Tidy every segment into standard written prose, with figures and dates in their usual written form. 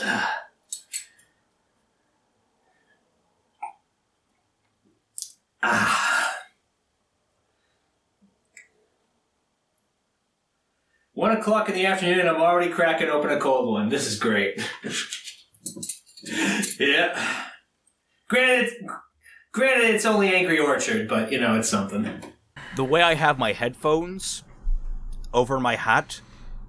Ah. 1 o'clock in the afternoon, I'm already cracking open a cold one. This is great. Yeah. Granted, it's only Angry Orchard, but, you know, it's something. The way I have my headphones over my hat,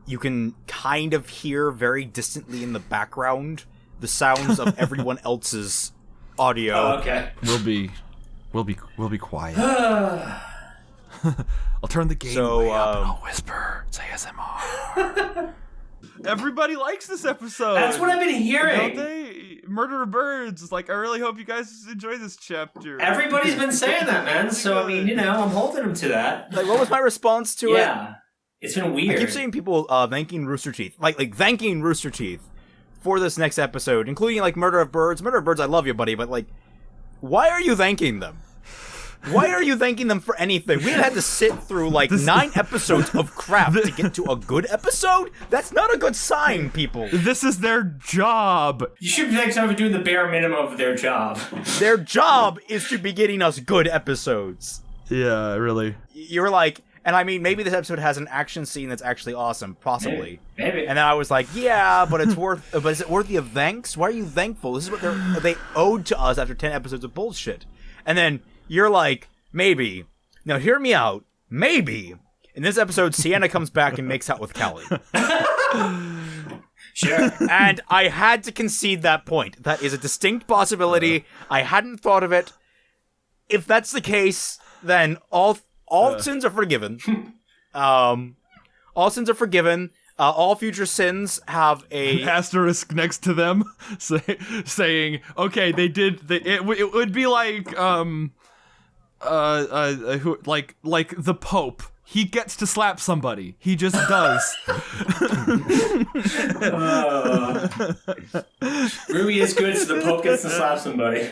you can kind of hear very distantly in the background the sounds of everyone else's audio. Oh, okay. We'll be quiet. I'll turn the game way up and I'll whisper. It's ASMR. Everybody likes this episode. That's what I've been hearing. Don't they? Murder of Birds. Like, I really hope you guys enjoy this chapter. Everybody's been saying that, man. So, I mean, you know, I'm holding them to that. Like, what was my response to it? Yeah. It's been weird. I keep seeing people thanking Rooster Teeth. Like thanking Rooster Teeth for this next episode, including, like, Murder of Birds. Murder of Birds, I love you, buddy, but, like, why are you thanking them? Why are you thanking them for anything? We had to sit through, like, 9 episodes of crap to get to a good episode? That's not a good sign, people. This is their job. You should thank someone for doing the bare minimum of their job. Their job is to be getting us good episodes. Yeah, really. You're like, and I mean, maybe this episode has an action scene that's actually awesome, possibly. Maybe. And then I was like, yeah, but it's worth. But is it worthy of thanks? Why are you thankful? This is what they owed to us after 10 episodes of bullshit. And then you're like, maybe. Now hear me out. Maybe in this episode, Sienna comes back and makes out with Callie. Sure. And I had to concede that point. That is a distinct possibility. I hadn't thought of it. If that's the case, then all sins are forgiven. All sins are forgiven. All future sins have an asterisk next to them, saying, "Okay, they did." It would be like like the Pope. He gets to slap somebody. He just does. Ruby is good, so the Pope gets to slap somebody.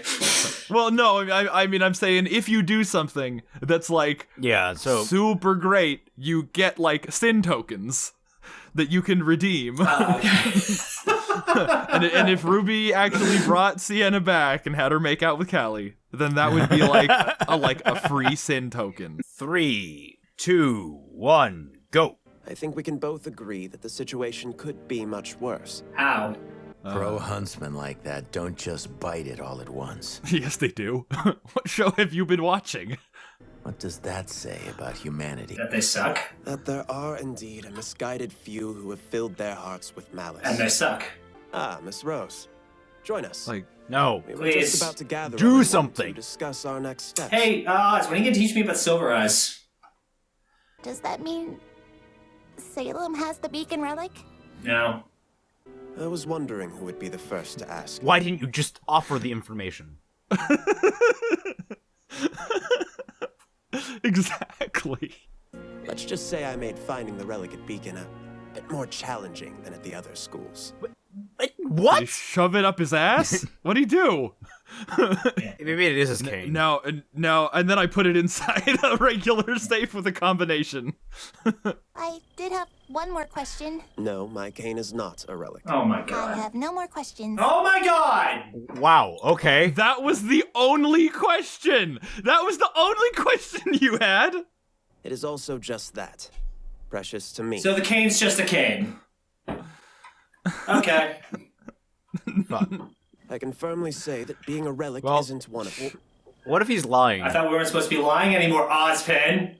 Well, no, I mean, I'm saying if you do something that's like super great, you get like sin tokens that you can redeem. And if RWBY actually brought Sienna back and had her make out with Callie, then that would be like a free sin token. 3, 2, 1, go. I think we can both agree that the situation could be much worse. How? Pro huntsmen like that don't just bite it all at once. Yes, they do. What show have you been watching? What does that say about humanity? That they suck? That there are indeed a misguided few who have filled their hearts with malice. And they suck. Ah, Miss Rose. Join us. Like, no. We were please. just about to gather Do something. to discuss our next steps. Hey, Oz, when are you gonna teach me about Silver Eyes? Does that mean Salem has the beacon relic? No. I was wondering who would be the first to ask. Why didn't you just offer the information? Exactly. Let's just say I made finding the relic at Beacon a bit more challenging than at the other schools. What? Did he shove it up his ass? What'd he do? Maybe it is his cane. No, and then I put it inside a regular safe with a combination. I did have one more question. No, my cane is not a relic. Oh my I god. have no more questions. Oh my god! Wow, okay. That was the only question! That was the only question you had! It is also just that. Precious to me. So the cane's just a cane. Okay. I can firmly say that being a relic Well, isn't one of them. What if he's lying? I thought we weren't supposed to be lying anymore, Ozpin.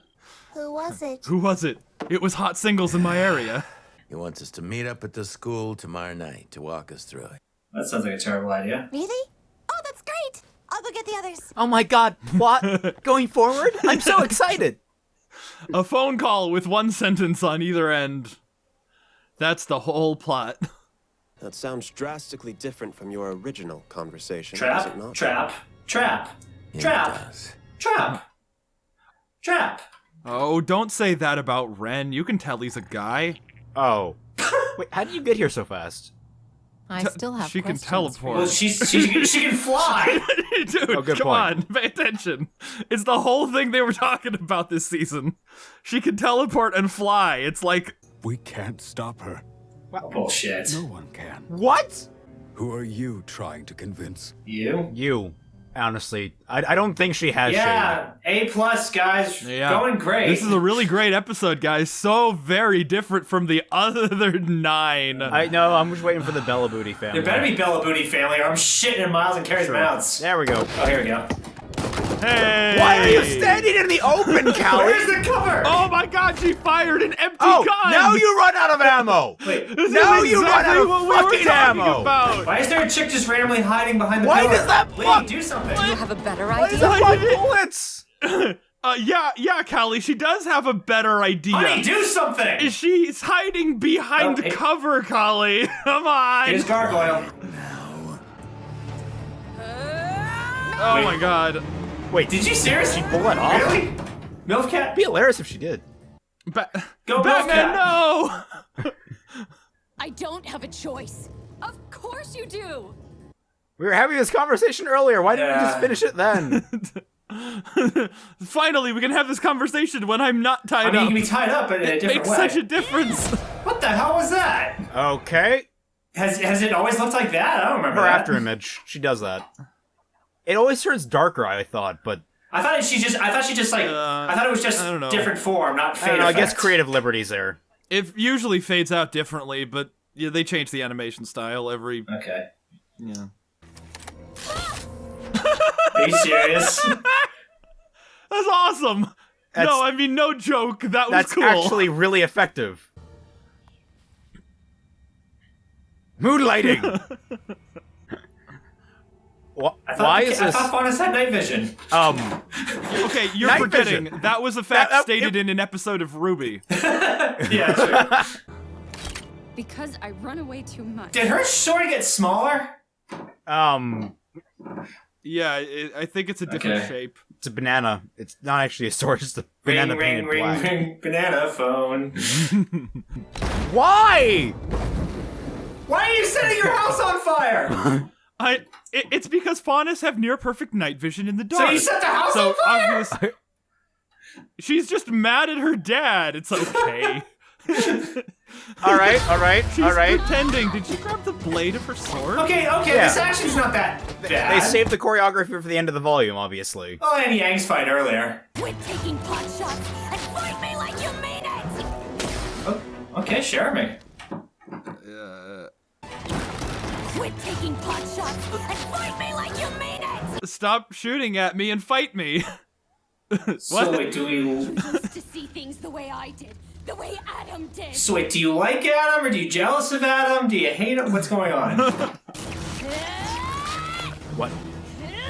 Who was it? Who was it? It was hot singles in my area. He wants us to meet up at the school tomorrow night to walk us through it. That sounds like a terrible idea. Really? Oh, that's great! I'll go get the others. Oh my god, plot going forward? I'm so excited. A phone call with one sentence on either end. That's the whole plot. That sounds drastically different from your original conversation, does it Trap, not? trap, trap, Yeah, it trap, does. trap, trap. Oh, don't say that about Ren. You can tell he's a guy. Oh. Wait, how did you get here so fast? I still have She can questions. teleport. Well, she can fly. Dude, Oh, good come point. on, pay attention. It's the whole thing they were talking about this season. She can teleport and fly. It's like, We can't stop her. Bullshit. No one can. What? Who are you trying to convince? You? You. Honestly, I don't think she has Yeah, A+, guys. Yeah. Going great. This is a really great episode, guys. So very different from the other 9. I know, I'm just waiting for the Bella Booty family. There better be Bella Booty family, or I'm shitting in Miles and Carrie's mouths. There we go. Oh, here we go. Hey! Why are you standing in the open, Callie? Where's the cover? Oh my god, she fired an empty Oh, gun! now you run out of ammo! Wait, This now is you run exactly out of what we were fucking talking ammo! about! why is there a chick just randomly hiding behind the Why pillar? does that Lee, fuck- do something. Do you have a better Why is idea? that Why fuck did it- bullets? Yeah, Callie, she does have a better idea. Honey, do something! She's hiding behind Okay. cover, Callie. Come on. Here's Gargoyle. Oh Wait. my god. Wait, Did you seriously pull that off? Really? MILF Cat? It'd be hilarious if she did. Go Batman, Cat. no! I don't have a choice. Of course you do. We were having this conversation earlier. Why didn't we just Yeah. finish it then? Finally, we can have this conversation when I'm not I tied mean, you up. can be tied up in a It different makes way. such a difference. What the hell was that? Okay. Has it always looked like that? I don't remember Her that. after image. She does that. It always turns darker, I thought, but I thought it was just I don't know. different form, not I fade don't know, I guess effects. creative liberties there. It usually fades out differently, but yeah, they change the animation style every. Okay. Yeah. Are you serious? That's awesome. That's- No, I mean no joke. That was That's cool. actually really effective. Mood lighting! Why is I this... thought Faunus had night vision. Okay, you're Night forgetting. vision. That was a fact That- stated in an episode of RWBY. Yeah, true. Because I run away too much. Did her sword get smaller? Yeah, I think it's a different Okay. shape. It's a banana. It's not actually a sword, it's a banana painted black. ring, banana phone. Why? Why are you setting your house on fire? It's because Faunus have near perfect night vision in the dark. So you set the house on fire? obvious- she's just mad at her dad. It's okay. Alright. She's pretending. Did she grab the blade of her sword? Okay, Yeah. this action's not that bad. They saved the choreography for the end of the volume, obviously. Oh, and Yang's fight earlier. Quit taking pot shots and fight me like you mean it. Oh, okay, share me. Quit taking pot shots and fight me like you mean it. Stop shooting at me and fight me. So wait, do we... Just to see things the way I did, the way Adam did. So wait, do you like Adam, or do you jealous of Adam? Do you hate him? What's going on? What?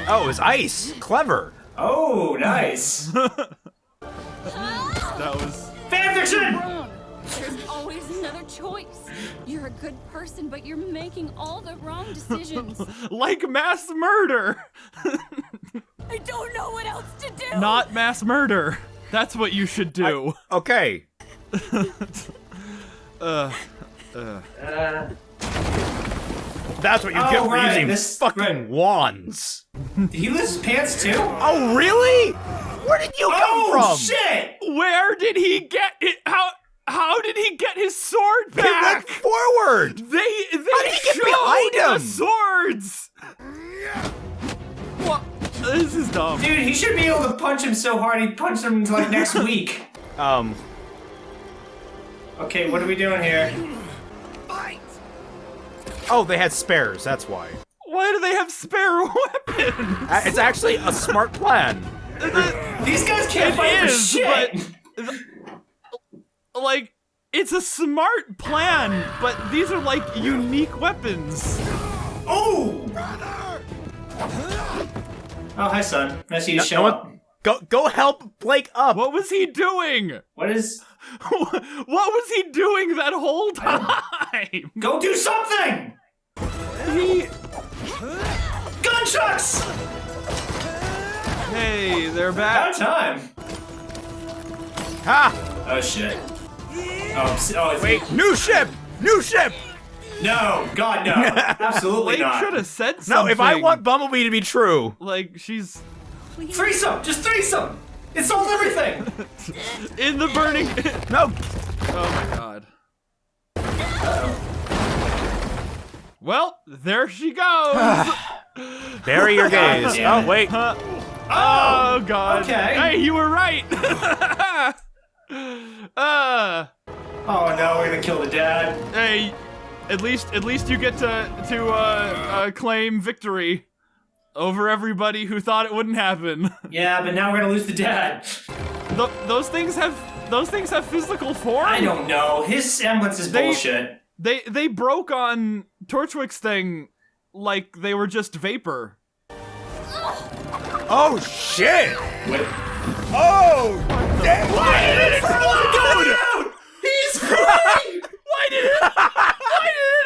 Oh, it's ice! Clever! Oh, nice. That was... Fanfiction! Wrong. There's always another choice. You're a good person, but you're making all the wrong decisions. like mass murder. I don't know what else to do. Not mass murder. That's what you should do. Okay. That's what you get for right, using this- fucking right. wands. Did he lose his pants too? Oh, really? Where did you come Oh, from? shit! Where did he get it? How did he get his sword He went back? forward! They did he get showed behind the him? swords. What? This is dumb. Dude, he should be able to punch him so hard he'd punch him like next week. Okay, what are we doing here? Oh, they had spares, that's why. Why do they have spare weapons? It's actually a smart plan. These guys can't It fight for is, shit! Like, it's a smart plan, but these are like unique weapons. Oh! Oh, hi, son. Nice of you to show up. Go help Blake up. What was he doing? What is... What was he doing that whole time? Go do something! He... Gunchucks! Hey, they're About back. time. Ha! Oh, shit. Oh, Wait, new ship! New ship! No, God, no. Absolutely Blake not. should have said something. No, if I want Bumblebee to be true. Like, she's Threesome! Just threesome! It solves everything! in the burning... No! Oh my god. Well, there she goes. Bury your gaze. damn Oh, wait. Oh, God. Okay. Hey, you were right. Oh no, we're gonna kill the dad. Hey, at least you get to claim victory over everybody who thought it wouldn't happen. Yeah, but now we're gonna lose the dad. Those things have physical form. I don't know. His semblance is bullshit. They broke on Torchwick's thing like they were just vapor. Oh, shit! Wait. Oh, damn! Why did it explode? He's free! Why did it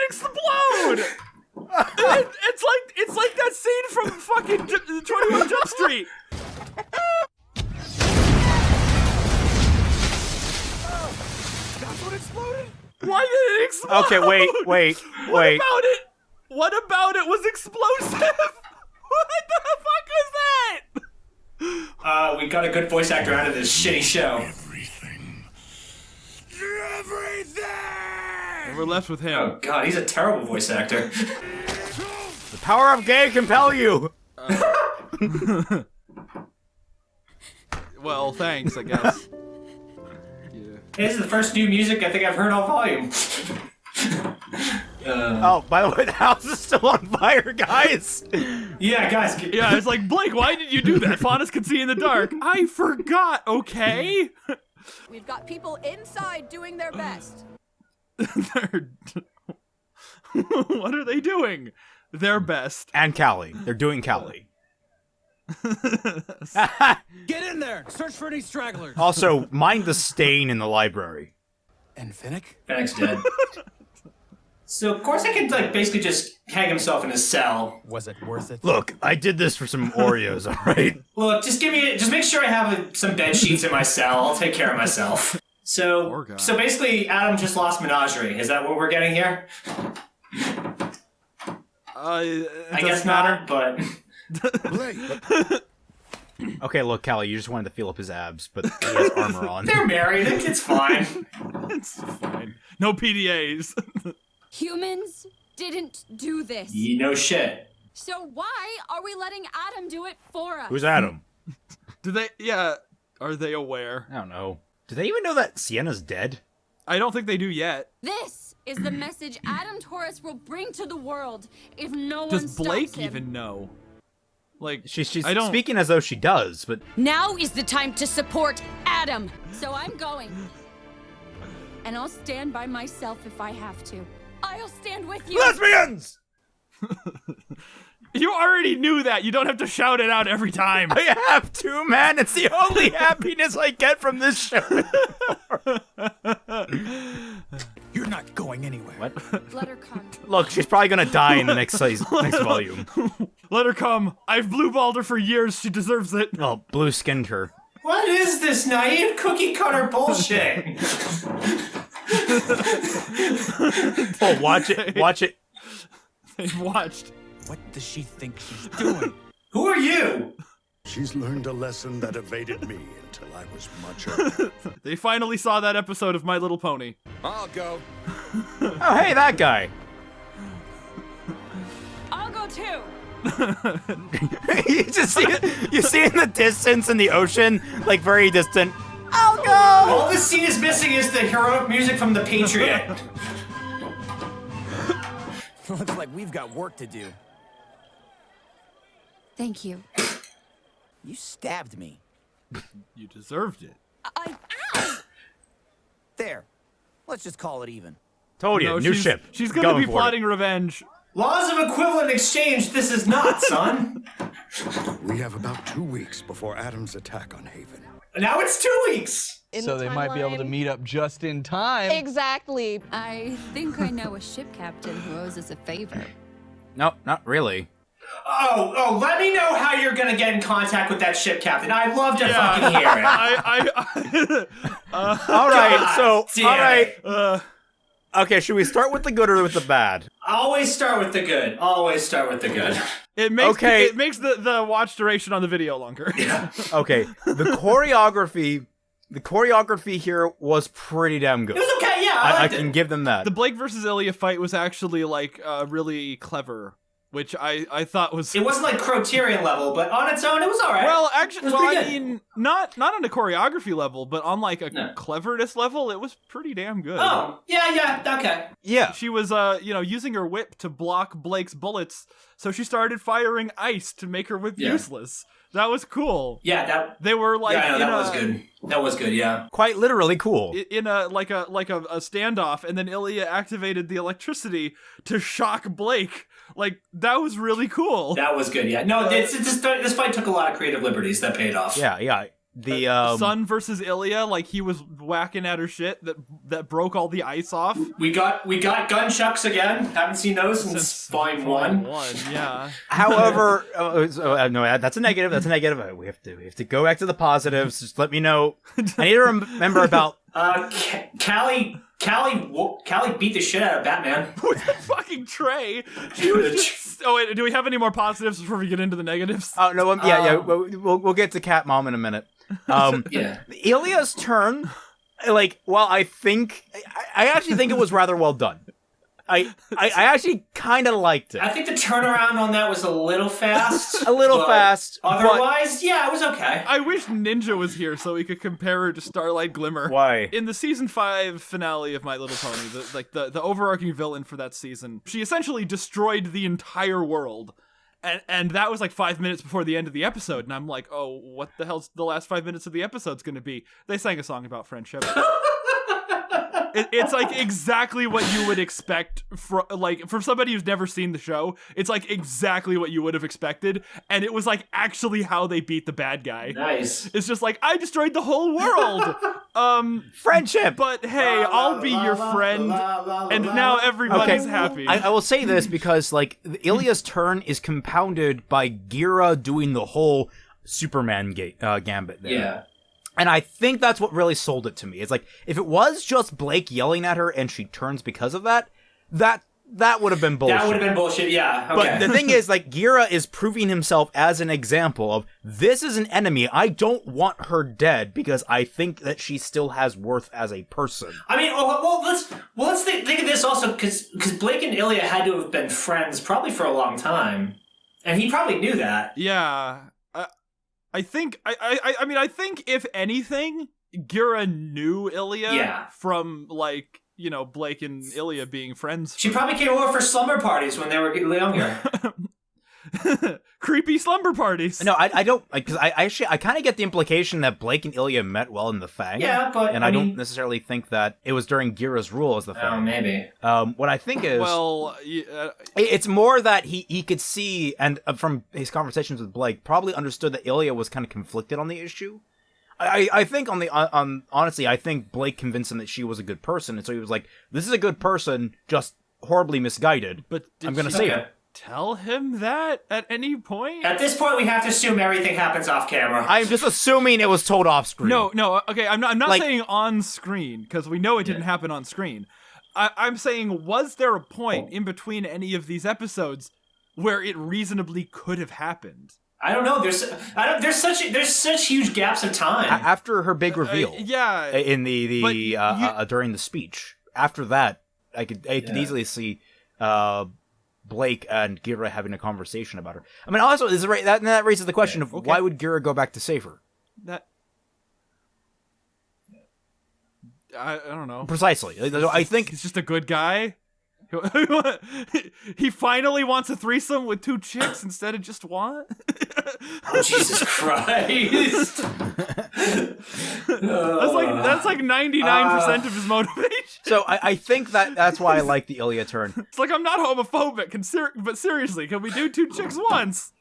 explode? It's like that scene from fucking 21 Jump Street. That's what exploded? Why did it explode? Okay, wait. What about it was explosive? What the fuck was that? We got a good voice actor out of this shitty show. Everything. We're left with him. Oh god, he's a terrible voice actor. The power of gay compel you! Well, thanks, I guess. This is the first new music I think I've heard all volume. Oh, by the way, the house is still on fire, guys! Yeah, guys. Yeah, it's like, Blake, why did you do that? Faunus can see in the dark. I forgot, okay? We've got people inside doing their best. What are they doing? Their best. And Callie. They're doing Callie. Get in there! Search for any stragglers! Also, mind the stain in the library. And Finnick? Fennec's dead. So, of course, I could, like, basically just hang himself in his cell. Was it worth it? Look, I did this for some Oreos, alright? Look, just make sure I have some bed sheets in my cell. I'll take care of myself. So basically, Adam just lost Menagerie. Is that what we're getting here? I guess not, but... Okay, look, Callie, you just wanted to feel up his abs, but he has armor on. They're married. It's fine. It's fine. No PDAs. Humans didn't do this. You know shit. So why are we letting Adam do it for us? Who's Adam? Are they aware? I don't know. Do they even know that Sienna's dead? I don't think they do yet. This is the message Adam Taurus will bring to the world if no one Does stops Blake him. even know? Like, She's speaking as though she does, but... Now is the time to support Adam. So I'm going. And I'll stand by myself if I have to. I'll stand with you. Lesbians! You already knew that. You don't have to shout it out every time. I have to, man. It's the only happiness I get from this show. You're not going anywhere. What? Let her come. Look, she's probably gonna die in the next volume. Let her come. I've blue-balled her for years. She deserves it. Oh, blue-skinned her. What is this naive cookie cutter bullshit? Oh, watch it. They've watched. What does she think she's doing? Who are you? She's learned a lesson that evaded me until I was much older. They finally saw that episode of My Little Pony. I'll go. Oh, hey, that guy. I'll go too. You see in the distance in the ocean, like very distant. I'll go. All this scene is missing is the heroic music from The Patriot. Looks like we've got work to do. Thank you. You stabbed me. You deserved it. Ow! There. Let's just call it even. Told you, new ship. She's gonna be plotting revenge. Laws of equivalent exchange, this is not, son. We have about 2 weeks before Adam's attack on Haven. Now it's 2 weeks. So they might be able to meet up just in time. Exactly. I think I know a ship captain who owes us a favor. No, not really. Oh, let me know how you're gonna get in contact with that ship captain. I'd love to fucking hear it. All right. Okay, should we start with the good or with the bad? Always start with the good. Always start with the good. It makes the watch duration on the video longer. Yeah. Okay, the choreography here was pretty damn good. It was okay, yeah. I can give them that. The Blake versus Ilya fight was actually like really clever, which I thought was. It wasn't like Criterion level, but on its own, it was all right. Well, actually, I mean, not on a choreography level, but on like a cleverness level, it was pretty damn good. Oh, yeah, okay. Yeah. She was, using her whip to block Blake's bullets, so she started firing ice to make her whip useless. That was cool. Yeah, they were like, that was good. That was good, yeah. Quite literally cool. In a standoff, and then Ilya activated the electricity to shock Blake. Like, that was really cool. That was good, yeah. No, this fight took a lot of creative liberties that paid off. Yeah. The Sun versus Ilya, like he was whacking at her shit that broke all the ice off. We got gunchucks again. Haven't seen those since Volume 1. Yeah. However, no, that's a negative. That's a negative. We have to go back to the positives. Just let me know. I need to remember about Callie beat the shit out of Batman. With a fucking tray. She was just... Oh, wait, do we have any more positives before we get into the negatives? Oh, no, we'll get to Cat Mom in a minute. Ilya's turn, like, while I actually think it was rather well done. I actually kind of liked it. I think the turnaround on that was a little fast. Fast. Otherwise, yeah, it was okay. I wish Ninja was here so we could compare her to Starlight Glimmer. Why? In the season 5 finale of My Little Pony, the overarching villain for that season, she essentially destroyed the entire world. And that was like 5 minutes before the end of the episode. And I'm like, oh, what the hell's the last 5 minutes of the episode's going to be? They sang a song about friendship. It's like exactly what you would expect from somebody who's never seen the show. It's like exactly what you would have expected, and it was like actually how they beat the bad guy. Nice. It's just like, I destroyed the whole world. Friendship. But hey, I'll be your friend, and now everybody's happy. I will say this because like Ilya's turn is compounded by Gira doing the whole Superman gambit there. Yeah. And I think that's what really sold it to me. It's like, if it was just Blake yelling at her and she turns because of that would have been bullshit. That would have been bullshit, yeah. Okay. But the thing is, like, Gira is proving himself as an example of, this is an enemy. I don't want her dead because I think that she still has worth as a person. I mean, let's think of this also, because Blake and Ilya had to have been friends probably for a long time. And he probably knew that. Yeah. I think if anything, Gira knew Ilya from, like, Blake and Ilya being friends. She probably came over for slumber parties when they were younger. Creepy slumber parties. No, I don't, because I kind of get the implication that Blake and Ilya met well in the Fang. Yeah, but I don't necessarily think that it was during Gira's rule as the Fang. Oh, maybe. What I think is, it's more that he could see, and from his conversations with Blake, probably understood that Ilya was kind of conflicted on the issue. I think honestly, I think Blake convinced him that she was a good person, and so he was like, "This is a good person, just horribly misguided." But I'm going to save her. Tell him that at any point? At this point, we have to assume everything happens off camera. I'm just assuming it was told off screen. No, okay, I'm not saying on screen, because we know it didn't happen on screen. I'm saying, was there a point in between any of these episodes where it reasonably could have happened? I don't know. There's such huge gaps of time after her big reveal. In during the speech. After that, I could easily see Blake and Gira having a conversation about her. I mean, also, that raises the question of why would Gira go back to save her? I don't know. Precisely. I think he's just a good guy. He finally wants a threesome with 2 chicks instead of just one. Oh, Jesus Christ! That's like 99% of his motivation. So I think that's why I like the Ilya turn. It's like, I'm not homophobic, but seriously, can we do 2 chicks once?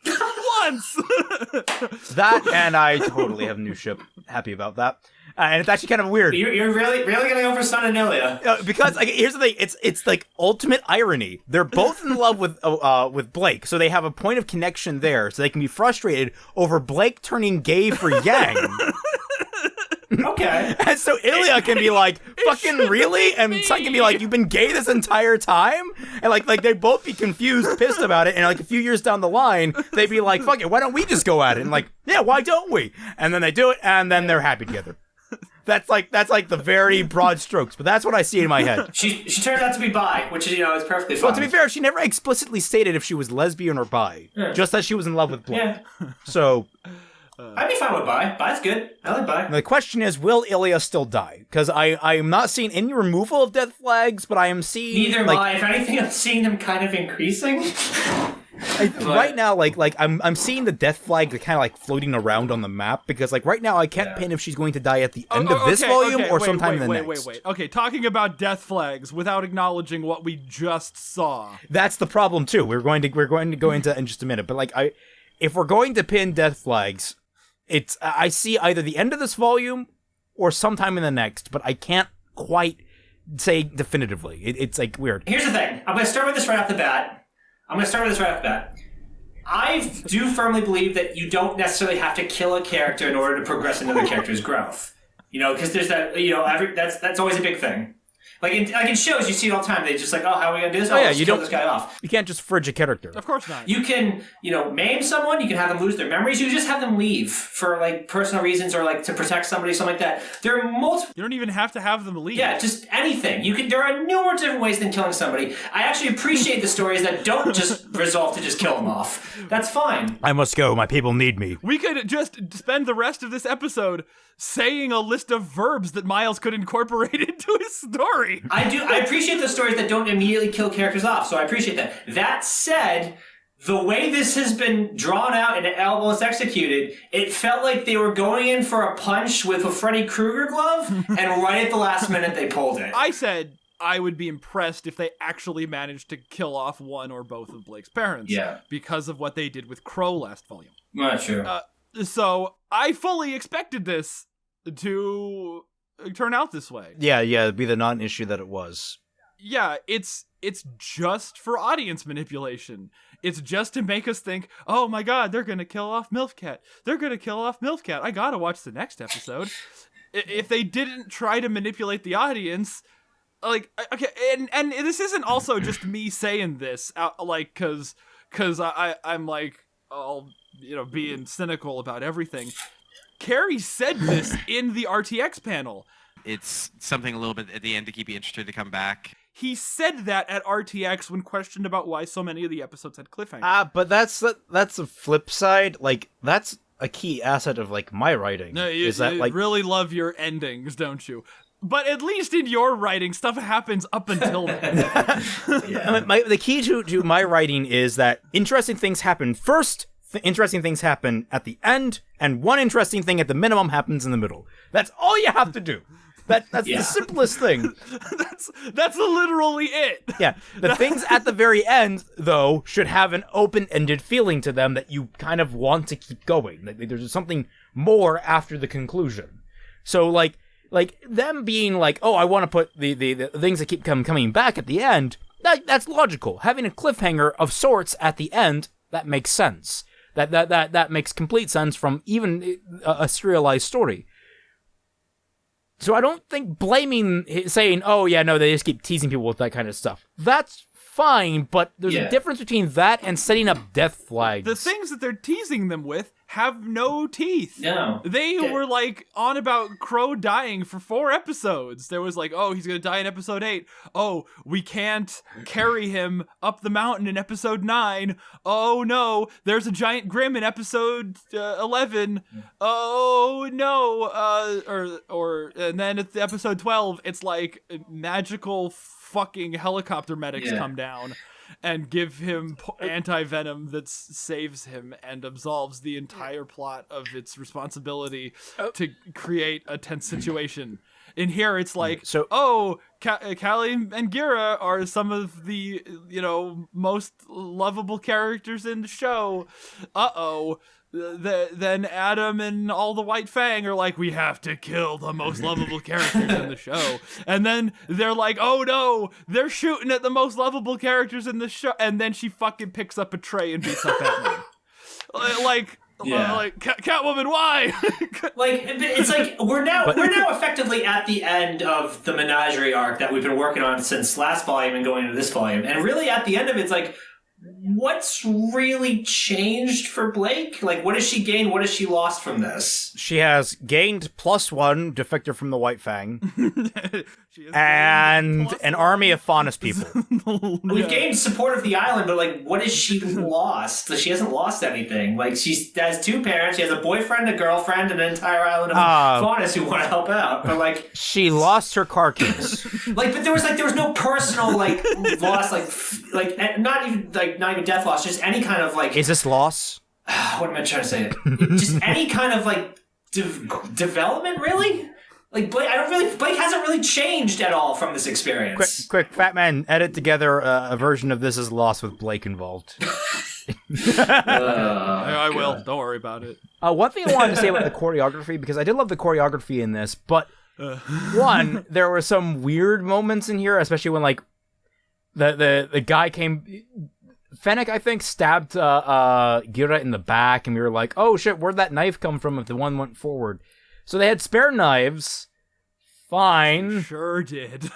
That, and I totally have a new ship. Happy about that. And it's actually kind of weird. You're really gonna go for Sun and Ilya? Because here's the thing: it's like ultimate irony. They're both in love with Blake, so they have a point of connection there. So they can be frustrated over Blake turning gay for Yang. Okay. And so Ilya can be like, "Fucking really?" And Sun can be like, "You've been gay this entire time?" And like they both be confused, pissed about it. And like a few years down the line, they'd be like, "Fuck it, why don't we just go at it?" And like, "Yeah, why don't we?" And then they do it, and then they're happy together. That's like the very broad strokes, but that's what I see in my head. She turns out to be bi, which is, is perfectly fine. Well, to be fair, she never explicitly stated if she was lesbian or bi, just that she was in love with Blake. Yeah. So I'd be fine with bi. Bi's good. I like bi. the question is, will Ilya still die? Because I am not seeing any removal of death flags, but I am seeing neither am I. If anything, I'm seeing them kind of increasing. Right now, I'm seeing the death flag kind of like floating around on the map because right now I can't pin if she's going to die at the end of this volume or sometime in the next. Wait. Okay, talking about death flags without acknowledging what we just saw. That's the problem too. We're going to go into in just a minute, but if we're going to pin death flags, I see either the end of this volume or sometime in the next, but I can't quite say definitively. It's weird. Here's the thing. I'm going to start with this right off the bat. I do firmly believe that you don't necessarily have to kill a character in order to progress another character's growth. Because there's that, that's always a big thing. Like in shows, you see it all the time. They just how are we going to do this? Let's kill this guy off. You can't just fridge a character. Of course not. You can, maim someone. You can have them lose their memories. You can just have them leave for personal reasons or to protect somebody, something like that. There are multiple. You don't even have to have them leave. Yeah, just anything. There are numerous different ways than killing somebody. I actually appreciate the stories that don't just resolve to just kill them off. That's fine. I must go. My people need me. We could just spend the rest of this episode saying a list of verbs that Miles could incorporate into his story. I appreciate the stories that don't immediately kill characters off, so I appreciate that. That said, the way this has been drawn out and almost executed, it felt like they were going in for a punch with a Freddy Krueger glove, and right at the last minute they pulled it. I said I would be impressed if they actually managed to kill off one or both of Blake's parents. Yeah. Because of what they did with Crow last volume. Not true. So I fully expected this to turn out this way. Yeah, it'd be the non-issue that it was. Yeah, it's just for audience manipulation. It's just to make us think, oh my god, they're gonna kill off MILF Cat. They're gonna kill off MILF Cat. I gotta watch the next episode. If they didn't try to manipulate the audience, okay, and this isn't also just me saying this, cause I'm all being cynical about everything. Carrie said this in the RTX panel. It's something a little bit at the end to keep you interested to come back. He said that at RTX when questioned about why so many of the episodes had cliffhangers. But that's a flip side. That's a key asset of my writing. No, you really love your endings, don't you? But at least in your writing, stuff happens up until then. Yeah. The key to my writing is that interesting things happen first. Interesting things happen at the end, and one interesting thing at the minimum happens in the middle. That's all you have to do. That's the simplest thing. That's literally it. Yeah. The things at the very end, though, should have an open-ended feeling to them that you kind of want to keep going. There's something more after the conclusion. So, them being oh, I want to put the things that keep coming back at the end, that's logical. Having a cliffhanger of sorts at the end, that makes sense. That makes complete sense from even a serialized story. So I don't think saying, oh yeah, no, they just keep teasing people with that kind of stuff. That's fine, but there's a difference between that and setting up death flags. The things that they're teasing them with have no teeth. No. They were on about Crow dying for 4 episodes. There was oh, he's gonna die in episode 8. Oh, we can't carry him up the mountain in episode 9. Oh no, there's a giant Grim in episode 11. Oh no, and then at the episode 12, it's magical fucking helicopter medics come down and give him anti-venom that saves him and absolves the entire plot of its responsibility to create a tense situation. In here, it's Callie and Gira are some of the, most lovable characters in the show. Then Adam and all the White Fang are we have to kill the most lovable characters in the show. And then they're oh no, they're shooting at the most lovable characters in the show. And then she fucking picks up a tray and beats up Batman. Catwoman, why? It's we're now effectively at the end of the menagerie arc that we've been working on since last volume and going into this volume. And really at the end of it, it's what's really changed for Blake? Like, what has she gained? What has she lost from this? She has gained +1 defector from the White Fang, and an army of Faunus people. We've gained support of the island, but like, what has she lost? She hasn't lost anything. Like, she has 2 parents. She has a boyfriend, a girlfriend, and an entire island of Faunus who want to help out. But like, she lost her car keys. Like, but there was no personal like loss, like not even death loss, just any kind of like. Is this loss? What am I trying to say? Just any kind of like development, really. Like Blake hasn't really changed at all from this experience. Quick, Fat Man, edit together a version of This Is Lost with Blake involved. I will. Don't worry about it. One thing I wanted to say about the choreography, because I did love the choreography in this, but one, there were some weird moments in here, especially when like the guy came. Fennec, I think, stabbed Gira in the back, and we were like, "Oh shit, where'd that knife come from?" If the one went forward, so they had spare knives. Fine, sure did.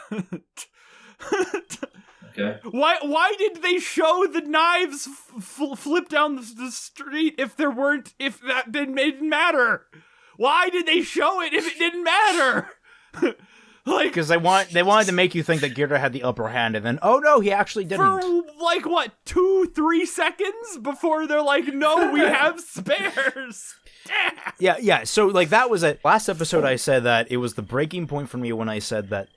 Okay. Why did they show the knives flip down the street if that didn't matter? Why did they show it if it didn't matter? Like, because they wanted to make you think that Gira had the upper hand, and then oh no, he actually didn't. For like what, 2-3 seconds before they're like, no, we have spares. Yeah. So like that was it. Last episode, I said that it was the breaking point for me when I said that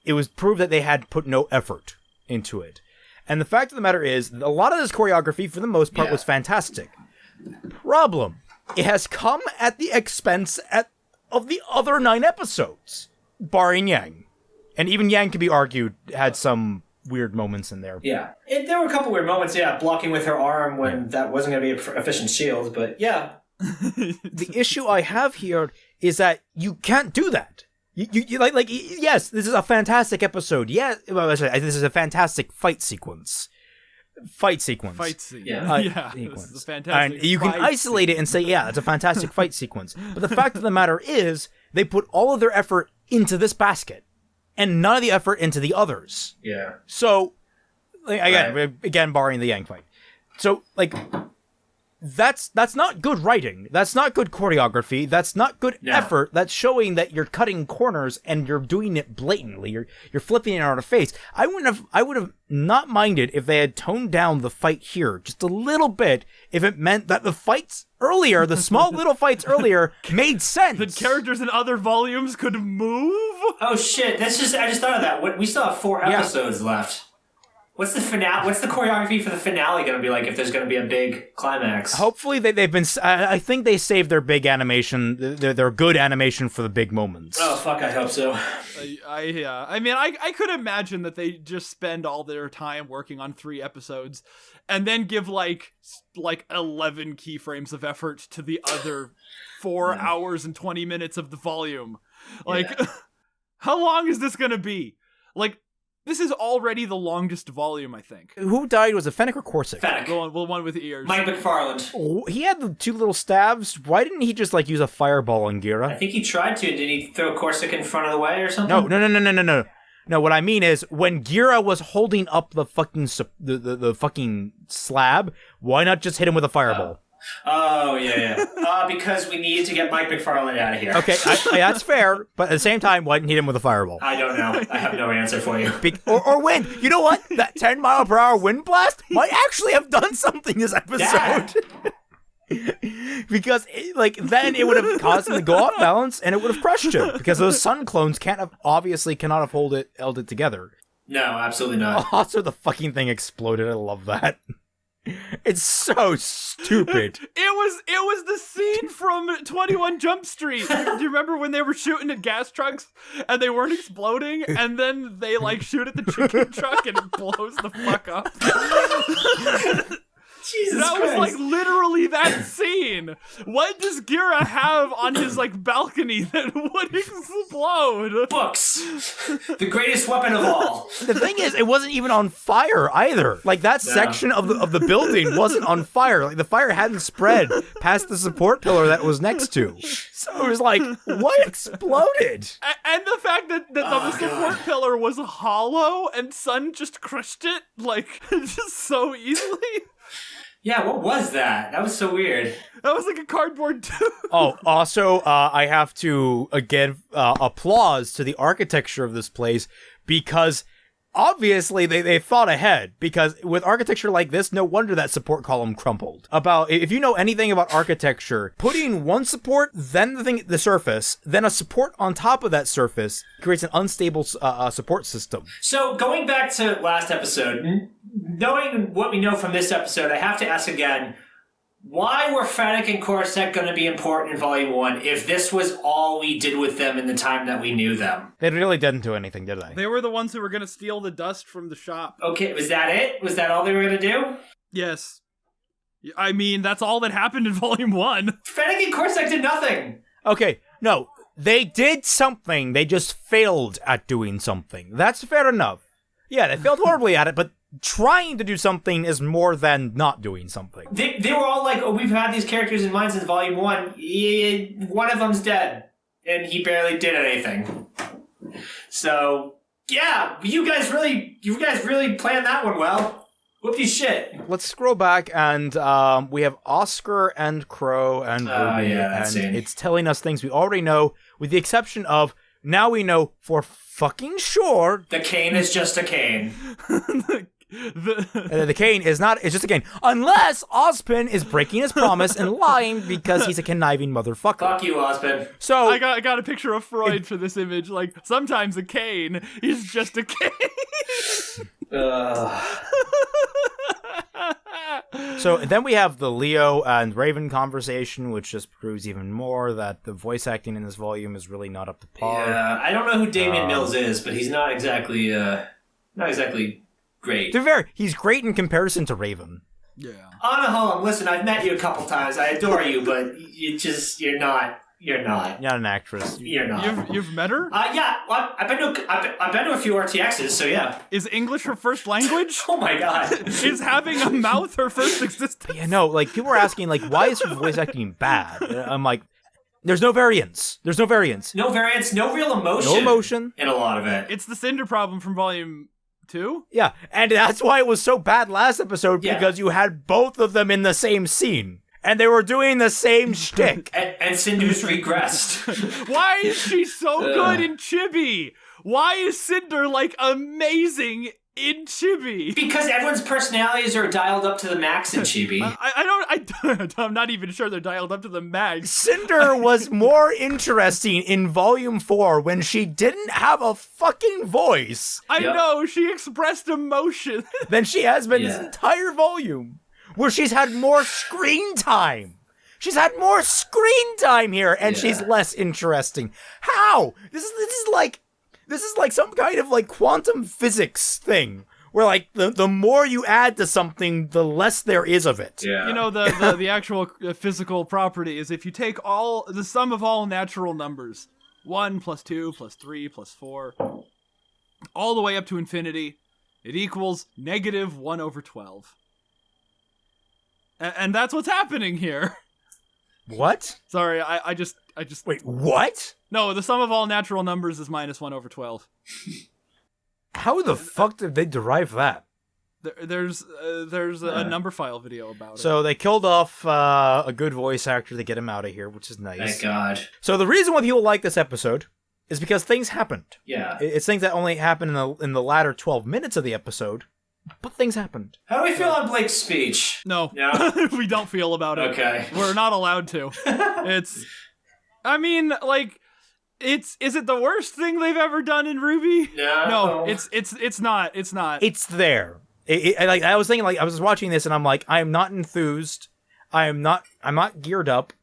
it was proved that they had put no effort into it, and the fact of the matter is, a lot of this choreography, for the most part, was fantastic. Problem: it has come at the expense of the other 9 episodes, barring Yang. And even Yang, can be argued, had some weird moments in there. Yeah. There were a couple weird moments, blocking with her arm when that wasn't going to be an efficient shield, but yeah. The issue I have here is that you can't do that. You like yes, this is a fantastic episode. Yeah, well, this is a fantastic fight sequence. This is a fantastic. And you can isolate it and say, yeah, it's a fantastic fight sequence. But the fact of the matter is, they put all of their effort into this basket, and none of the effort into the others. Yeah. So, again, barring the Yang fight. So, like, that's not good writing. That's not good choreography. That's not good effort. That's showing that you're cutting corners and you're doing it blatantly. You're flipping it on her face. I would have not minded if they had toned down the fight here just a little bit, if it meant that the fights earlier, the small little fights earlier, made sense. The characters in other volumes could move. Oh shit! I just thought of that. We still have 4 episodes left. What's the finale? What's the choreography for the finale going to be like if there's going to be a big climax? Hopefully they've been. I think they saved their big animation, their good animation for the big moments. Oh fuck! I hope so. I mean, I could imagine that they just spend all their time working on 3 episodes, and then give like 11 keyframes of effort to the other 4 hours and 20 minutes of the volume. Like, how long is this going to be? Like. This is already the longest volume, I think. Who died? Was it Fennec or Corsic? Fennec. The one with ears. Mike McFarland. Oh, he had the 2 little stabs. Why didn't he just use a fireball on Gira? I think he tried to. Did he throw Corsic in front of the way or something? No. No, what I mean is, when Gira was holding up the fucking the fucking slab, why not just hit him with a fireball? Oh, yeah. Because we need to get Mike McFarland out of here. Okay, that's fair, but at the same time, why didn't he hit him with a fireball? I don't know. I have no answer for you. Or wind. You know what? That 10-mile-per-hour wind blast might actually have done something this episode. Because, then it would have caused him to go off balance, and it would have crushed him. Because those sun clones cannot have held it together. No, absolutely not. Also, the fucking thing exploded. I love that. It's so stupid. It was the scene from 21 Jump Street. Do you remember when they were shooting at gas trucks and they weren't exploding, and then they shoot at the chicken truck and it blows the fuck up? Jesus That Christ. was like literally that scene. What does Gira have on his like balcony that would explode? Books. The greatest weapon of all. The thing is, it wasn't even on fire either. Like that section of the building wasn't on fire. Like the fire hadn't spread past the support pillar that it was next to. So it was like, what exploded? And the fact that the support pillar was hollow and Sun just crushed it like just so easily. Yeah, what was that? That was so weird. That was like a cardboard tube. Oh, also, I have to, again, applause to the architecture of this place, because obviously they thought ahead, because with architecture like this, no wonder that support column crumpled. If you know anything about architecture, putting one support, then the surface, then a support on top of that surface creates an unstable support system. So going back to last episode, knowing what we know from this episode, I have to ask again, why were Fennec and Corset going to be important in Volume 1 if this was all we did with them in the time that we knew them? They really didn't do anything, did they? They were the ones who were going to steal the dust from the shop. Okay, was that it? Was that all they were going to do? Yes. I mean, that's all that happened in Volume 1. Fennec and Corset did nothing. Okay, no. They did something. They just failed at doing something. That's fair enough. Yeah, they failed horribly at it, but trying to do something is more than not doing something. They were all like, oh, we've had these characters in mind since Volume 1. One of them's dead, and he barely did anything. So, yeah, you guys really planned that one well. Whoopty shit. Let's scroll back, and we have Oscar and Crow and Ruby, and it's telling us things we already know, with the exception of, now we know for fucking sure... The cane is just a cane. The cane is not, it's just a cane. Unless Ozpin is breaking his promise and lying because he's a conniving motherfucker. Fuck you, Ozpin. So I got a picture of Freud for this image. Like, sometimes a cane is just a cane. So then we have the Leo and Raven conversation, which just proves even more that the voice acting in this volume is really not up to par. Yeah, I don't know who Damian Mills is, but he's not exactly great. To be fair, he's great in comparison to Raven. Yeah. Anna Holm, listen, I've met you a couple times. I adore you, but you're not. You're not an actress. You're not. You've met her? Yeah. Well, I've been to a few RTXs, so yeah. Is English her first language? Oh my god. Is having a mouth her first existence? Yeah, no, like, people are asking, like, why is her voice acting bad? I'm like, there's no variance. No variance, no real emotion. No emotion. In a lot of it. It's the Cinder problem from Volume 2? Yeah, and that's why it was so bad last episode, because you had both of them in the same scene. And they were doing the same shtick. and Cinder's regressed. Why is she so good in Chibi? Why is Cinder, like, amazing in Chibi? Because everyone's personalities are dialed up to the max in Chibi. I'm not even sure they're dialed up to the max. Cinder was more interesting in Volume 4 when she didn't have a fucking voice. I know, she expressed emotion. Than she has been this entire volume. Where she's had more screen time. She's had more screen time here, and she's less interesting. How? This is like some kind of like quantum physics thing, where like the more you add to something, the less there is of it. Yeah. You know, the actual physical property is if you take the sum of all natural numbers, 1 plus 2 plus 3 plus 4, all the way up to infinity, it equals -1/12. And that's what's happening here. What? Sorry, I just wait. What? No, the sum of all natural numbers is -1/12. How the fuck did they derive that? There's a number file video about it. So they killed off a good voice actor to get him out of here, which is nice. Thank God. So the reason why people like this episode is because things happened. Yeah. It's things that only happen in the latter 12 minutes of the episode. But things happened. How do we feel on Blake's speech? No. We don't feel about it. Okay. We're not allowed to. I mean, like, is it the worst thing they've ever done in RWBY? No, it's not. It's not. It's there. Like, I was thinking, like, I was watching this and I'm like, I am not enthused. I'm not geared up.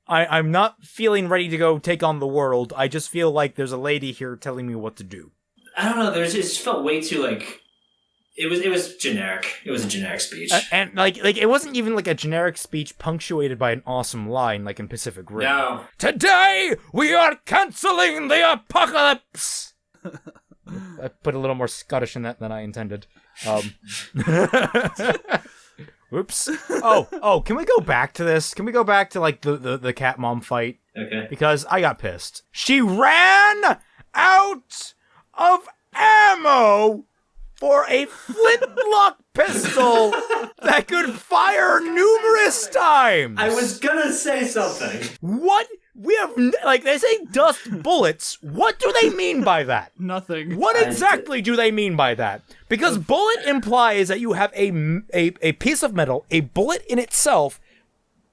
I'm not feeling ready to go take on the world. I just feel like there's a lady here telling me what to do. I don't know, it just felt way too, like... It was generic. It was a generic speech. And like it wasn't even like a generic speech punctuated by an awesome line like in Pacific Rim. No. Today we are canceling the apocalypse. I put a little more Scottish in that than I intended. Whoops. Oh, can we go back to this? Can we go back to like the cat mom fight? Okay. Because I got pissed. She ran out of ammo for a flintlock pistol that could fire numerous times. I was gonna say something. What? We have, like, they say dust bullets. What do they mean by that? Nothing. What exactly do they mean by that? Because bullet implies that you have a piece of metal, a bullet in itself,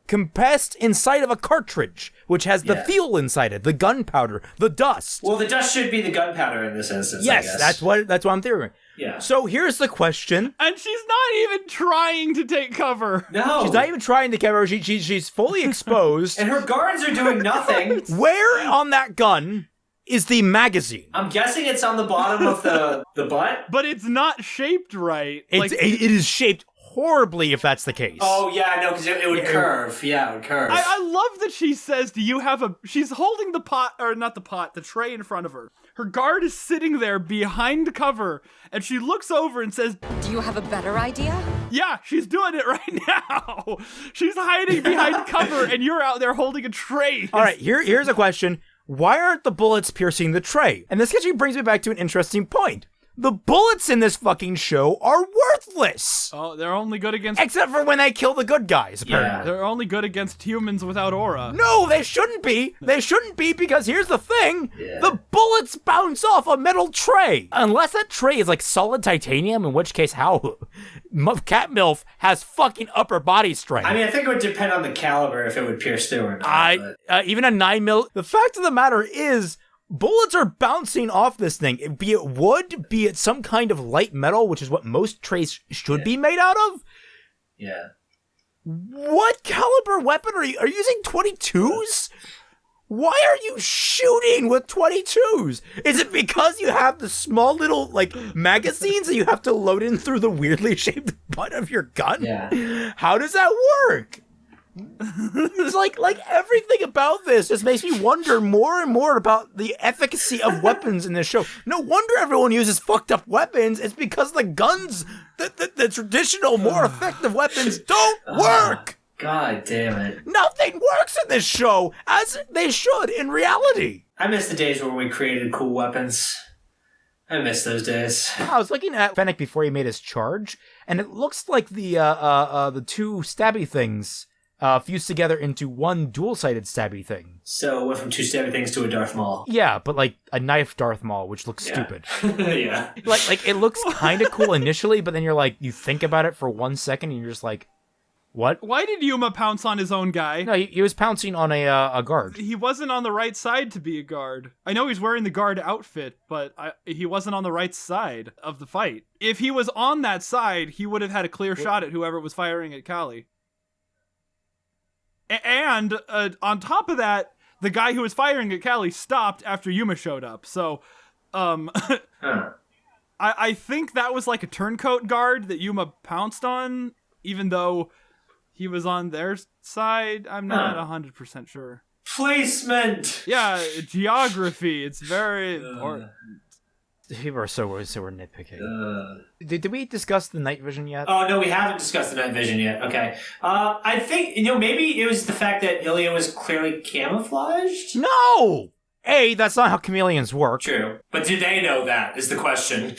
compressed inside of a cartridge, which has the fuel inside it, the gunpowder, the dust. Well, the dust should be the gunpowder in this instance. Yes, I guess. that's what I'm theorizing. Yeah. So here's the question. And she's not even trying to take cover. No. She's not even trying to cover. She's fully exposed. And her guards are doing nothing. Where on that gun is the magazine? I'm guessing it's on the bottom of the butt. But it's not shaped right. It is shaped horribly if that's the case. Oh, yeah, no, because it would curve. Yeah, it would curve. I love that she says, do you have she's holding the pot, or not the pot, the tray in front of her. Her guard is sitting there behind cover, and she looks over and says, do you have a better idea? Yeah, she's doing it right now. She's hiding behind cover, and you're out there holding a tray. All right, here's a question. Why aren't the bullets piercing the tray? And this actually brings me back to an interesting point. The bullets in this fucking show are worthless. Oh, they're only good against... Except for when they kill the good guys, apparently. Yeah. They're only good against humans without aura. No, they shouldn't be. They shouldn't be because here's the thing. Yeah. The bullets bounce off a metal tray. Unless that tray is like solid titanium, in which case how? Cat MILF has fucking upper body strength. I mean, I think it would depend on the caliber if it would pierce through or not. Even a 9mm. The fact of the matter is, bullets are bouncing off this thing, be it wood, be it some kind of light metal, which is what most trays should be made out of. Yeah. What caliber weapon are you using 22s? Why are you shooting with 22s? Is it because you have the small little, like, magazines that you have to load in through the weirdly shaped butt of your gun? Yeah. How does that work? It's like everything about this just makes me wonder more and more about the efficacy of weapons in this show. No wonder everyone uses fucked up weapons. It's because the guns, the traditional, more effective weapons don't work. God damn it. Nothing works in this show as they should in reality. I miss the days where we created cool weapons. I miss those days. I was looking at Fennec before he made his charge, and it looks like the two stabby things fused together into one dual-sided stabby thing. So it went from two stabby things to a Darth Maul. Yeah, but like a knife Darth Maul, which looks stupid. Yeah. Like it looks kind of cool initially, but then you're like, you think about it for 1 second, and you're just like, what? Why did Yuma pounce on his own guy? No, he was pouncing on a guard. He wasn't on the right side to be a guard. I know he's wearing the guard outfit, but he wasn't on the right side of the fight. If he was on that side, he would have had a clear shot at whoever was firing at Callie. And on top of that, the guy who was firing at Callie stopped after Yuma showed up. So, I think that was like a turncoat guard that Yuma pounced on, even though he was on their side. I'm not 100% sure. Placement! Yeah, geography. It's very important. People are so we're nitpicking. Did we discuss the night vision yet? Oh, no, we haven't discussed the night vision yet. Okay. I think, maybe it was the fact that Ilya was clearly camouflaged? No! That's not how chameleons work. True. But did they know that, is the question.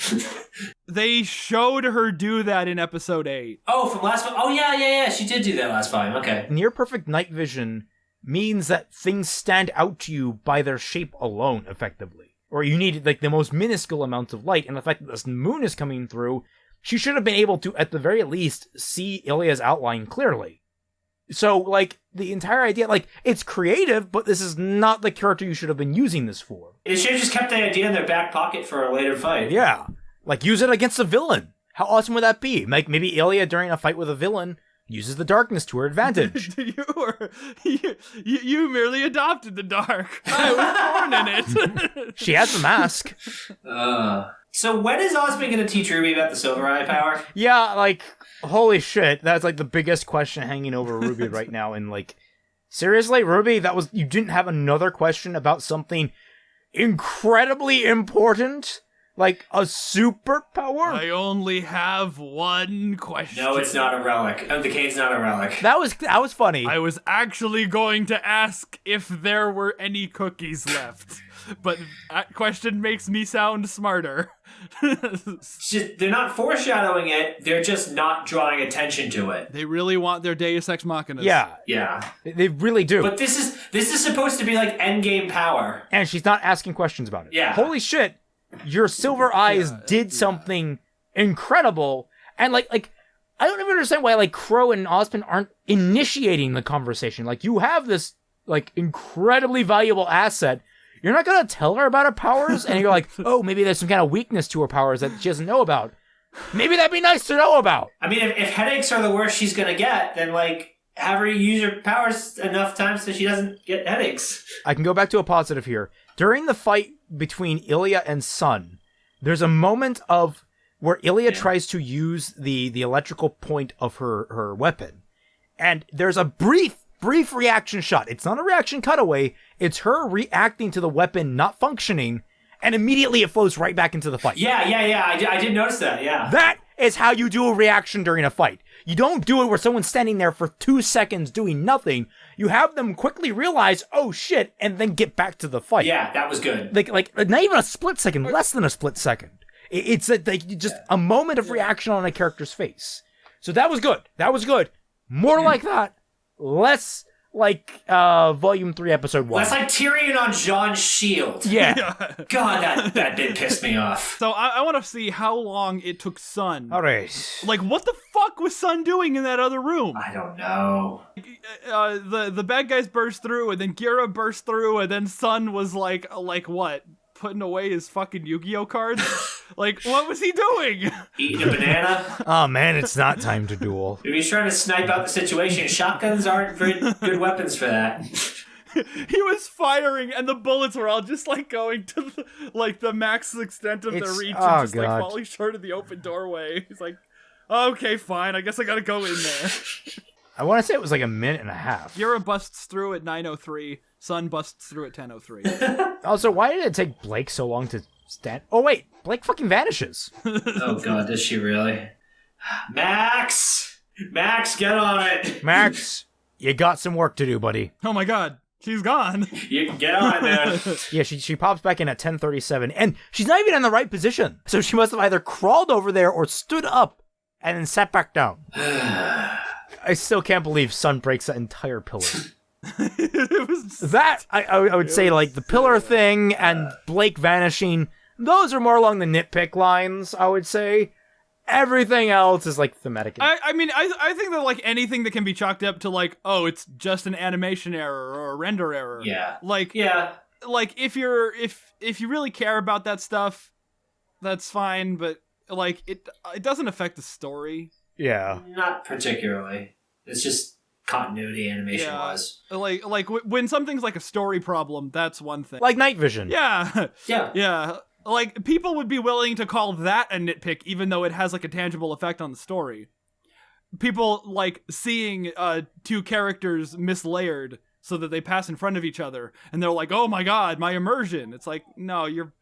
They showed her do that in episode 8. Oh, from last time? Oh, yeah, she did do that last time. Okay. Near perfect night vision means that things stand out to you by their shape alone, effectively. Or you need, like, the most minuscule amounts of light, and the fact that this moon is coming through, she should have been able to, at the very least, see Ilya's outline clearly. So, like, the entire idea, like, it's creative, but this is not the character you should have been using this for. They should have just kept the idea in their back pocket for a later fight. Yeah. Like, use it against a villain. How awesome would that be? Like, maybe Ilya, during a fight with a villain, uses the darkness to her advantage. You merely adopted the dark. I was born in it. She has the mask. So when is Osmond going to teach Ruby about the Silver Eye power? Yeah, like, holy shit, that's like the biggest question hanging over Ruby right now. And like, seriously, Ruby, you didn't have another question about something incredibly important? Like a superpower? I only have one question. No, it's not a relic. The cane's not a relic. That was funny. I was actually going to ask if there were any cookies left, but that question makes me sound smarter. They're not foreshadowing it. They're just not drawing attention to it. They really want their Deus Ex Machinas. Yeah. They really do. But this is supposed to be like endgame power. And she's not asking questions about it. Yeah. Holy shit. Your Silver Eyes did something incredible, and like I don't even understand why like Crow and Osmond aren't initiating the conversation. Like, you have this like incredibly valuable asset. You're not gonna tell her about her powers, and you're like, oh, maybe there's some kind of weakness to her powers that she doesn't know about. Maybe that'd be nice to know about. I mean, if headaches are the worst she's gonna get, then like have her use her powers enough times so she doesn't get headaches. I can go back to a positive here. During the fight between Ilya and Sun, there's a moment of where Ilya tries to use the electrical point of her weapon. And there's a brief reaction shot. It's not a reaction cutaway. It's her reacting to the weapon not functioning, and immediately it flows right back into the fight. Yeah. I did notice that, yeah. That is how you do a reaction during a fight. You don't do it where someone's standing there for 2 seconds doing nothing. You have them quickly realize, oh shit, and then get back to the fight. Yeah, that was good. Like not even a split second, less than a split second. It's just a moment of reaction on a character's face. So that was good. That was good. More like that. Less like Volume 3, Episode 1. That's like Tyrion on Jon's shield. Yeah. God, that bit pissed me off. So I want to see how long it took Sun. All right. Like, what the fuck was Sun doing in that other room? I don't know. The bad guys burst through, and then Gira burst through, and then Sun was like what? Putting away his fucking Yu-Gi-Oh cards? Like, what was he doing? Eating a banana? Oh man, it's not time to duel. If he's trying to snipe out the situation, shotguns aren't very good weapons for that. He was firing, and the bullets were all just like going to the max extent of their reach, and just like falling short of the open doorway. He's like, okay, fine, I guess I gotta go in there. I want to say it was like a minute and a half. Gira busts through at 9:03. Sun busts through at 10:03. Also, why did it take Blake so long to stand? Oh wait, Blake fucking vanishes. Oh god, does she really? Max, get on it. Max, you got some work to do, buddy. Oh my god, she's gone. You get on it, man. Yeah, she pops back in at 10:37, and she's not even in the right position. So she must have either crawled over there or stood up and then sat back down. I still can't believe Sun breaks that entire pillar. It was that I would say like the pillar thing and Blake vanishing. Those are more along the nitpick lines, I would say. Everything else is like thematic. I mean, I think that like anything that can be chalked up to like, oh, it's just an animation error or a render error. Yeah. Like if you really care about that stuff, that's fine. But like it doesn't affect the story. Yeah. Not particularly. It's just continuity animation wise. Like when something's like a story problem, that's one thing. Like night vision. Yeah. Yeah. Yeah. Like people would be willing to call that a nitpick, even though it has like a tangible effect on the story. People like seeing two characters mislayered so that they pass in front of each other, and they're like, "Oh my god, my immersion!" It's like, no, you're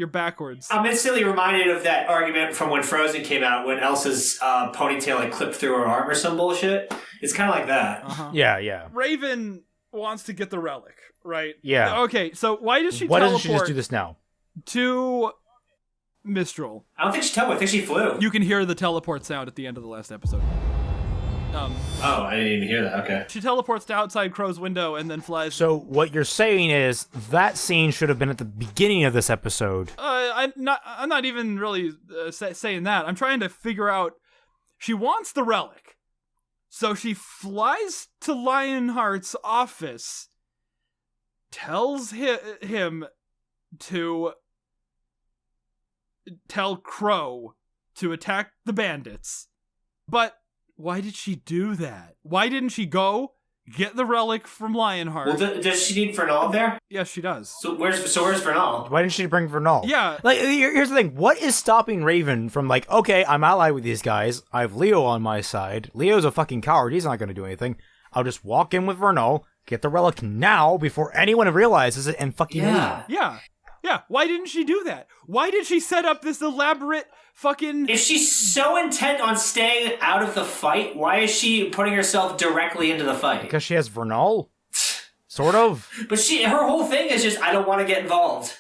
backwards. I'm instantly reminded of that argument from when Frozen came out, when Elsa's ponytail like clipped through her arm or some bullshit. It's kind of like that. Uh-huh. Yeah. Raven wants to get the relic, right? Yeah. Okay, so why does she Why teleport doesn't she just do this now? to Mistral? I don't think she teleported. I think she flew. You can hear the teleport sound at the end of the last episode. Oh, I didn't even hear that. Okay. She teleports to outside Crow's window and then flies. So what you're saying is that scene should have been at the beginning of this episode. I'm not even really saying that. I'm trying to figure out. She wants the relic, so she flies to Lionheart's office, tells him to tell Crow to attack the bandits. But why did she do that? Why didn't she go, get the relic from Lionheart. Well, does she need Vernal there? Yes, she does. So where's Vernal? Why didn't she bring Vernal? Yeah. Like, here's the thing. What is stopping Raven from like, okay, I'm allied with these guys. I have Leo on my side. Leo's a fucking coward. He's not going to do anything. I'll just walk in with Vernal, get the relic now before anyone realizes it, and fucking leave. Yeah. Why didn't she do that? Why did she set up this elaborate fucking... If she's so intent on staying out of the fight, why is she putting herself directly into the fight? Because she has Vernal? Sort of. But her whole thing is just, I don't want to get involved.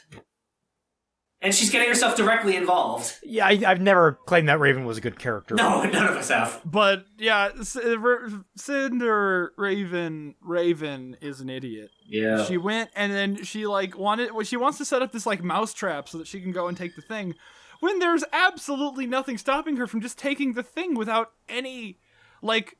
And she's getting herself directly involved. Yeah, I've never claimed that Raven was a good character. No, none of us have. But, yeah, Cinder Raven is an idiot. Yeah. She went and then she, like, she wants to set up this, like, mousetrap so that she can go and take the thing. When there's absolutely nothing stopping her from just taking the thing without any, like,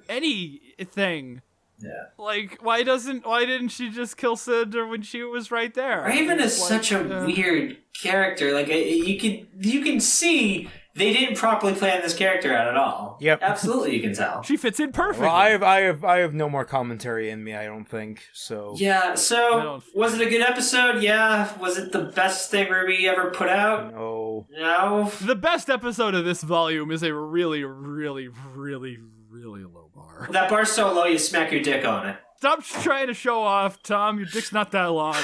anything. Yeah. Like, why didn't she just kill Cinder when she was right there? Raven is such a weird character. Like, you can see they didn't properly plan this character out at all. Yep. Absolutely, you can tell. She fits in perfectly. Well, I have no more commentary in me, I don't think, so... Yeah, so, was it a good episode? Yeah. Was it the best thing RWBY ever put out? No. No? The best episode of this volume is a really, really, really, really low bar. That bar's so low you smack your dick on it. Stop trying to show off, Tom. Your dick's not that long.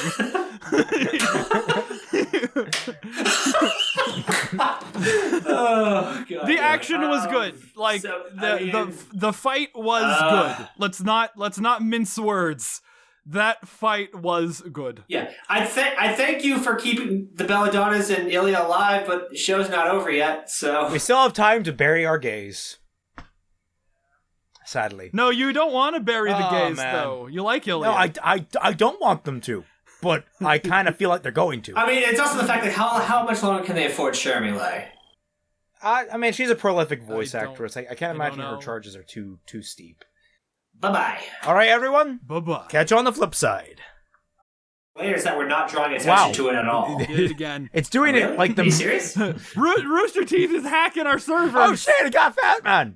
Oh, God. The action was good. Like the fight was good. Let's not mince words. That fight was good. Yeah, I thank you for keeping the Belladonnas and Ilya alive, but the show's not over yet, so... We still have time to bury our gays. Sadly. No, you don't want to bury the gays, though. You like Ilya. No, I don't want them to, but I kind of feel like they're going to. I mean, it's also the fact that how much longer can they afford Shermie Lay? I mean, she's a prolific voice actress. I can't imagine her charges are too steep. Bye-bye. All right, everyone. Bye-bye. Catch you on the flip side. Later is that we're not drawing attention to it at all. Did it again. It's doing it like the... Are you serious? Rooster Teeth is hacking our servers. Oh shit, it got Fatman.